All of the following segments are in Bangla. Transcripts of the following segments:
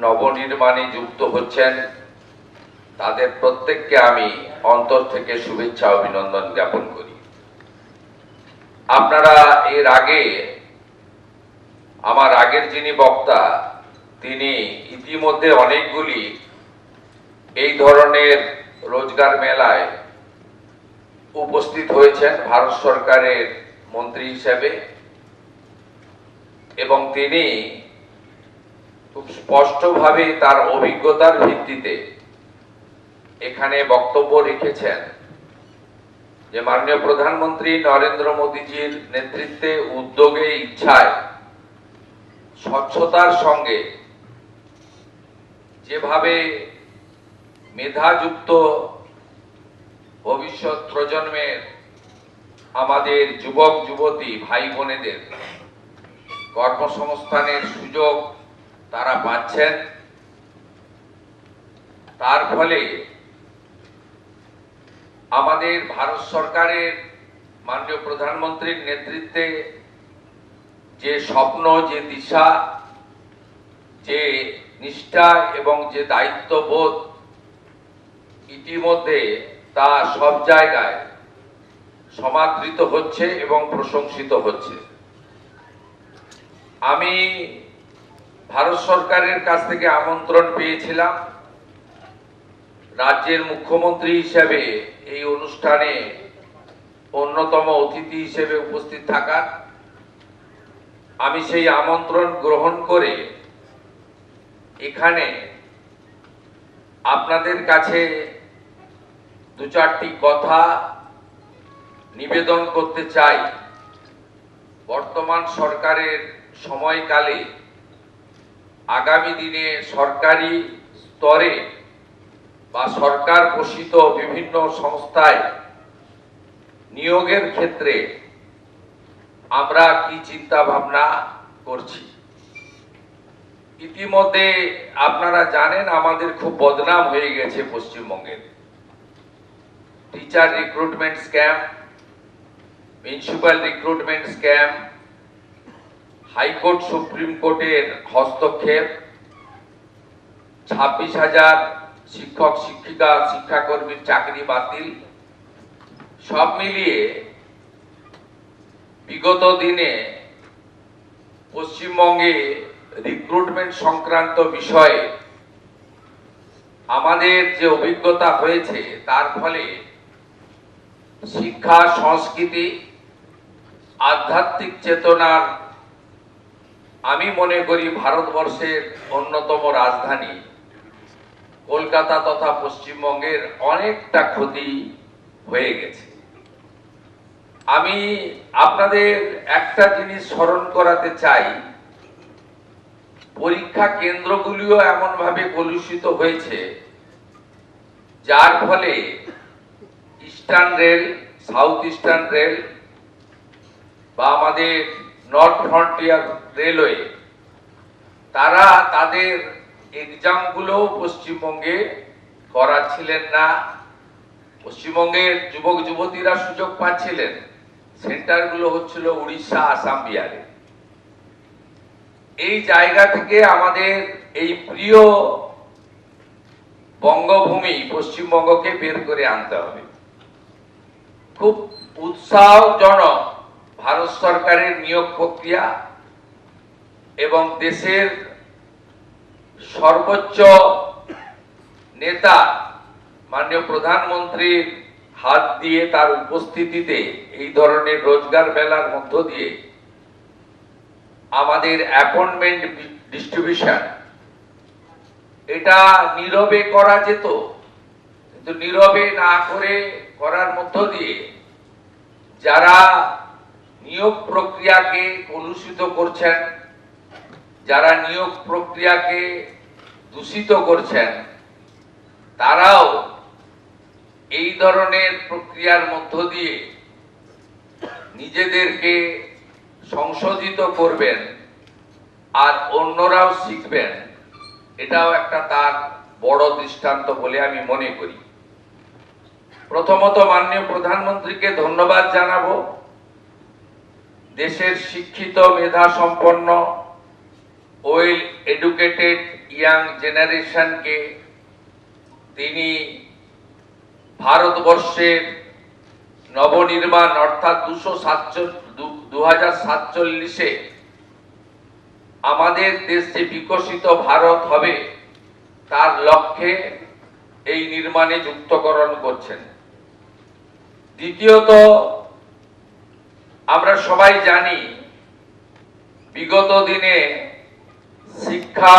নবনির্মাণে যুক্ত হচ্ছেন তাদের প্রত্যেককে আমি অন্তর থেকে শুভেচ্ছা অভিনন্দন জ্ঞাপন করি। আপনারা এর আগে আমার আগের যিনি বক্তা তিনি ইতিমধ্যে অনেকগুলি এই ধরনের রোজগার মেলায় উপস্থিত হয়েছেন ভারত সরকারের মন্ত্রী হিসেবে, এবং তিনি খুব স্পষ্টভাবে তার অভিজ্ঞতার ভিত্তিতে এখানে বক্তব্য রেখেছেন যে মাননীয় প্রধানমন্ত্রী নরেন্দ্র মোদীজির নেতৃত্বে, উদ্যোগে, ইচ্ছায়, স্বচ্ছতার সঙ্গে যেভাবে মেধাযুক্ত ভবিষ্যৎ প্রজন্মের আমাদের যুবক যুবতী ভাই বোনেদের কর্মসংস্থানের সুযোগ তারা পাচ্ছেন, তার ফলে আমাদের ভারত সরকারের মাননীয় প্রধানমন্ত্রীর নেতৃত্বে যে স্বপ্ন, যে দিশা, যে নিষ্ঠা এবং যে দায়িত্ববোধ ইতিমধ্যে তা সব জায়গায় সমাদৃত হচ্ছে এবং প্রশংসিত হচ্ছে। আমি ভারত সরকারের কাছ থেকে আমন্ত্রণ পেয়েছিলাম রাজ্যের মুখ্যমন্ত্রী হিসেবে এই অনুষ্ঠানে অন্যতম অতিথি হিসেবে উপস্থিত থাকার। আমি সেই আমন্ত্রণ গ্রহণ করে এখানে আপনাদের কাছে দু চারটি কথা নিবেদন করতে চাই। বর্তমান সরকারের সময়কালে আগামী দিনে সরকারি স্তরে বা সরকার পোষিত বিভিন্ন সংস্থায় নিয়োগের ক্ষেত্রে আমরা কি চিন্তা ভাবনা করছি। ইতিমধ্যে আপনারা জানেন আমাদের খুব বদনাম হয়ে গেছে পশ্চিমবঙ্গের। Teacher recruitment scam, municipal recruitment scam, high court supreme কোর্টের হস্তক্ষেপ, 26,000 শিক্ষক শিক্ষিকা শিক্ষাকর্মীর চাকরি বাতিল, সব মিলিয়ে বিগত দিনে পশ্চিমবঙ্গে রিক্রুটমেন্ট সংক্রান্ত বিষয়ে আমাদের যে অভিজ্ঞতা হয়েছে তার ফলে শিক্ষা, সংস্কৃতি, আধ্যাত্মিক চেতনার, আমি মনে করি ভারতবর্ষের অন্যতম রাজধানী কলকাতা তথা পশ্চিমবঙ্গের অনেকটা ক্ষতি হয়ে গেছে। আমি আপনাদের একটা জিনিস স্মরণ করাতে চাই, পরীক্ষা কেন্দ্রগুলিও এমনভাবে কলুষিত হয়েছে যার ফলে eastern rail, south eastern rail বা আমাদের নর্থ ফ্রন্টিয়ার রেলওয়ে, তারা তাদের এক্সামগুলো পশ্চিমবঙ্গে করাচ্ছিলেন না। পশ্চিমবঙ্গের যুবক যুবতীরা সুযোগ পাচ্ছিলেন, সেন্টারগুলো হচ্ছিল উড়িষ্যা, আসাম, বিহারে। এই জায়গা থেকে আমাদের এই প্রিয় বঙ্গভূমি পশ্চিমবঙ্গকে বের করে আনতে হবে। খুব উৎসাহজনক ভারত সরকারের নিয়োগ প্রক্রিয়া এবং দেশের সর্বোচ্চ নেতা মাননীয় প্রধানমন্ত্রীর হাত দিয়ে, তার উপস্থিতিতে এই ধরনের রোজগার মেলার মধ্য দিয়ে আমাদের অ্যাপয়েন্টমেন্ট ডিস্ট্রিবিউশন, এটা নীরবে করা যেত, কিন্তু নীরবে না করে করার মধ্য দিয়ে যারা নিয়োগ প্রক্রিয়াকে কলুষিত করছেন, যারা নিয়োগ প্রক্রিয়াকে দূষিত করছেন, তারাও এই ধরনের প্রক্রিয়ার মধ্য দিয়ে নিজেদেরকে সংশোধিত করবেন আর অন্যরাও শিখবেন। এটাও একটা তার বড় দৃষ্টান্ত বলে আমি মনে করি। প্রথমত মাননীয় প্রধানমন্ত্রীকে ধন্যবাদ জানাবো। দেশের শিক্ষিত, মেধা সম্পন্ন, ওয়েল এডুকেটেড ইয়াং জেনারেশনকে তিনি ভারতবর্ষের নবনির্মাণ অর্থাৎ 2047 আমাদের দেশ যে বিকশিত ভারত হবে তার লক্ষ্যে এই নির্মাণে যুক্তকরণ করছেন। দ্বিতীয়ত, আমরা সবাই জানি বিগত দিনে শিক্ষা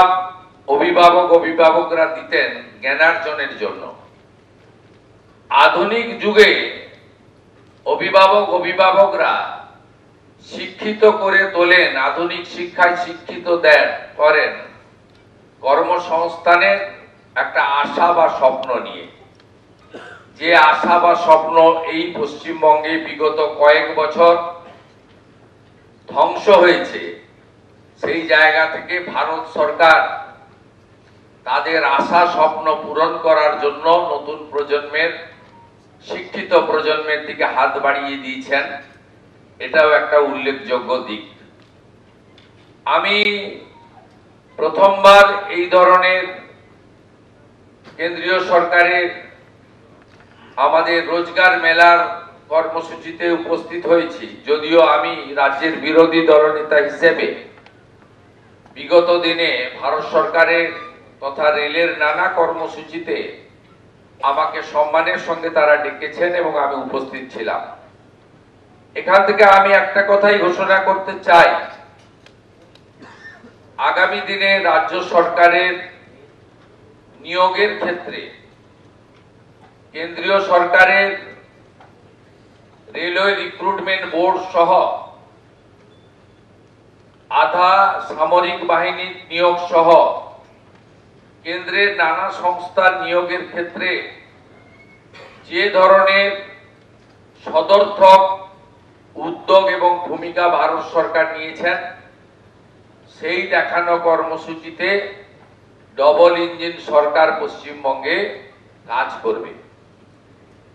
অভিভাবকরা দিতেন জ্ঞানার্জনের জন্য। আধুনিক যুগে অভিভাবকরা শিক্ষিত করে তোলেন, আধুনিক শিক্ষায় শিক্ষিত করেন কর্মসংস্থানের একটা আশা বা স্বপ্ন নিয়ে। যে আশা বা স্বপ্ন এই পশ্চিমবঙ্গে বিগত কয়েক বছর ধ্বংস হয়েছে, সেই জায়গা থেকে ভারত সরকার তাদের আশা স্বপ্ন পূরণ করার জন্য নতুন প্রজন্মের, শিক্ষিত প্রজন্মের দিকে হাত বাড়িয়ে দিয়েছেন। এটাও একটা উল্লেখযোগ্য দিক। আমি প্রথমবার এই ধরনের কেন্দ্রীয় সরকারের আমাদের রোজগার মেলার কর্মসূচিতে উপস্থিত হয়েছি, যদিও আমি রাজ্যের বিরোধী দলনেতা হিসেবে বিগত দিনে ভারত সরকারের তথা রেলের নানা কর্মসূচিতে আমাকে সম্মানের সঙ্গে তারা ডেকেছেন এবং আমি উপস্থিত ছিলাম। এখান থেকে আমি একটা কথাই ঘোষণা করতে চাই, আগামী দিনে রাজ্য সরকারের নিয়োগের ক্ষেত্রে কেন্দ্রীয় সরকারের রেলওয়ে রিক্রুটমেন্ট বোর্ড সহ আধা সামরিক বাহিনীর নিয়োগ সহ কেন্দ্রের নানা সংস্থার নিয়োগের ক্ষেত্রে যে ধরনের সদর্থক উদ্যোগ এবং ভূমিকা ভারত সরকার নিয়েছেন, সেই দেখানো কর্মসূচিতে ডবল ইঞ্জিন সরকার পশ্চিমবঙ্গে কাজ করবে।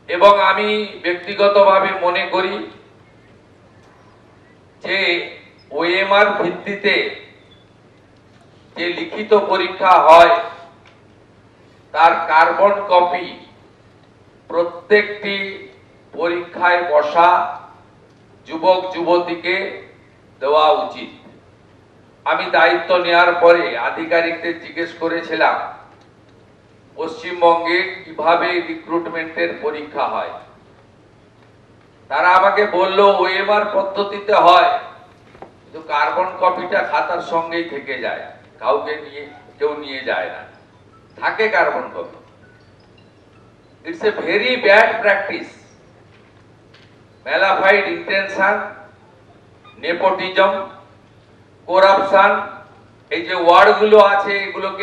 এবং আমি ব্যক্তিগতভাবে মনে করি যে ওএমআর ভিত্তিতে যে লিখিত পরীক্ষা হয় তার কার্বন কপি প্রত্যেকটি পরীক্ষায় বসা যুবক যুবতীকে দেওয়া উচিত। আমি দায়িত্ব নেওয়ার পরে আধিকারিকদের জিজ্ঞেস করেছিলাম পশ্চিমবঙ্গে কিভাবে রিক্রুটমেন্টের পরীক্ষা হয়। তারা আমাকে বলল ওএমআর পদ্ধতিতে হয়, কিন্তু কার্বন কপিটা খাতার সঙ্গেই থেকে যায়, কেউ নিয়ে যায় না, থাকে carbon copy. It's a very bad practice. Mala fide intention, nepotism, corruption, এই যে ওয়ার্ডগুলো আছে এগুলোকে